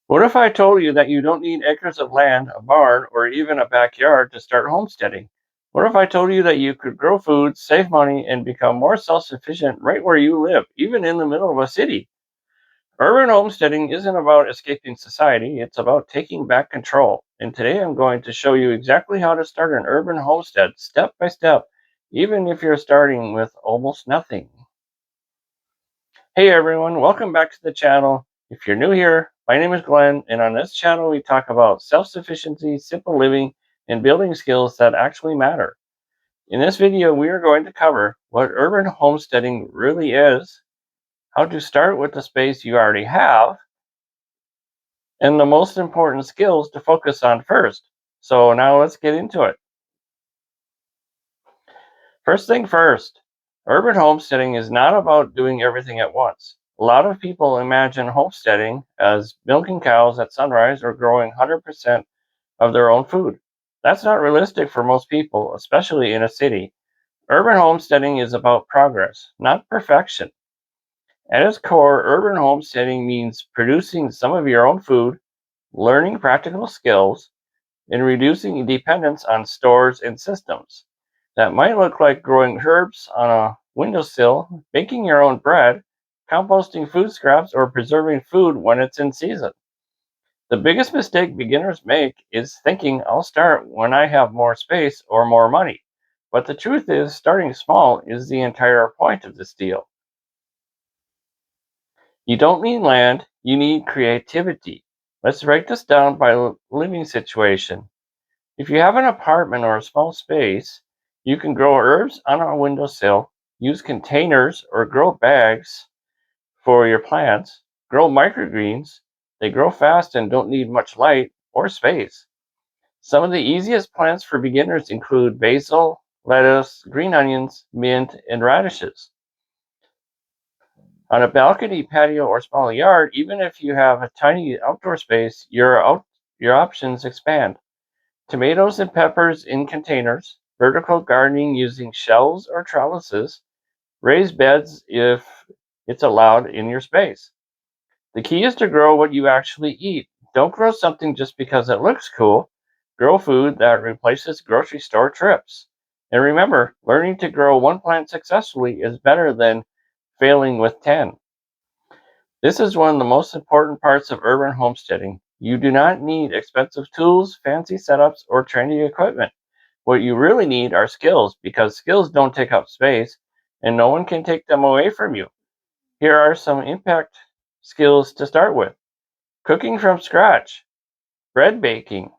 What if I told you that you don't need acres of land, a barn, or even a backyard to start homesteading? What if I told you that you could grow food, save money, and become more self sufficient right where you live, even in the middle of a city? Urban homesteading isn't about escaping society, it's about taking back control. And today I'm going to show you exactly how to start an urban homestead step by step, even if you're starting with almost nothing. Hey everyone, welcome back to the channel. If you're new here, my name is Glenn, and on this channel we talk about self-sufficiency, simple living, and building skills that actually matter. In this video, we are going to cover what urban homesteading really is, how to start with the space you already have, and the most important skills to focus on first. So now let's get into it. First thing first, urban homesteading is not about doing everything at once. A lot of people imagine homesteading as milking cows at sunrise or growing 100% of their own food. That's not realistic for most people, especially in a city. Urban homesteading is about progress, not perfection. At its core, urban homesteading means producing some of your own food, learning practical skills, and reducing dependence on stores and systems. That might look like growing herbs on a windowsill, baking your own bread, composting food scraps, or preserving food when it's in season. The biggest mistake beginners make is thinking I'll start when I have more space or more money. But the truth is, starting small is the entire point of this deal. You don't need land, you need creativity. Let's break this down by living situation. If you have an apartment or a small space, you can grow herbs on a windowsill, use containers or grow bags for your plants, grow microgreens. They grow fast and don't need much light or space. Some of the easiest plants for beginners include basil, lettuce, green onions, mint, and radishes. On a balcony, patio, or small yard, even if you have a tiny outdoor space, your options expand. Tomatoes and peppers in containers, vertical gardening using shelves or trellises, raised beds if it's allowed in your space. The key is to grow what you actually eat. Don't grow something just because it looks cool. Grow food that replaces grocery store trips. And remember, learning to grow one plant successfully is better than failing with 10. This is one of the most important parts of urban homesteading. You do not need expensive tools, fancy setups, or trendy equipment. What you really need are skills, because skills don't take up space and no one can take them away from you. Here are some impact skills to start with: cooking from scratch, bread baking,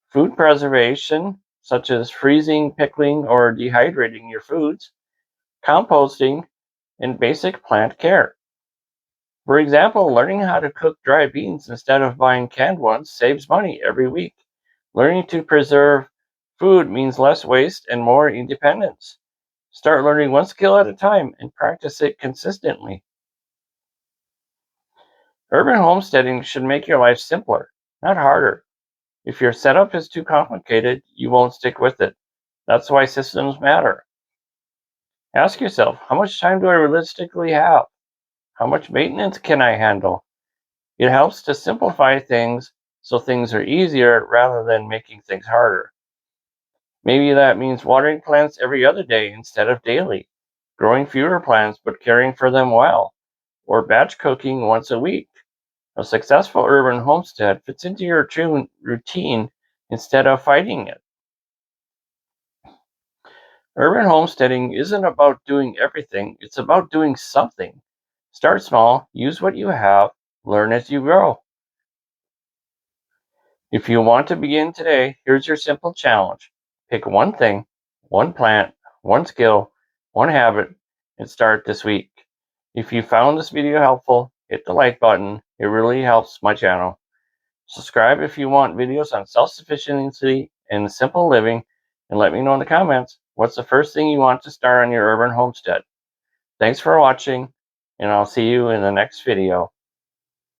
food preservation, such as freezing, pickling, or dehydrating your foods, composting, and basic plant care. For example, learning how to cook dry beans instead of buying canned ones saves money every week. Learning to preserve food means less waste and more independence. Start learning one skill at a time and practice it consistently. Urban homesteading should make your life simpler, not harder. If your setup is too complicated, you won't stick with it. That's why systems matter. Ask yourself, how much time do I realistically have? How much maintenance can I handle? It helps to simplify things so things are easier rather than making things harder. Maybe that means watering plants every other day instead of daily, growing fewer plants but caring for them well, or batch cooking once a week. A successful urban homestead fits into your routine instead of fighting it. Urban homesteading isn't about doing everything, it's about doing something. Start small, use what you have, learn as you grow. If you want to begin today, here's your simple challenge. Pick one thing, one plant, one skill, one habit, and start this week. If you found this video helpful, hit the like button. It really helps my channel. Subscribe if you want videos on self-sufficiency and simple living, and let me know in the comments what's the first thing you want to start on your urban homestead. Thanks for watching, and I'll see you in the next video.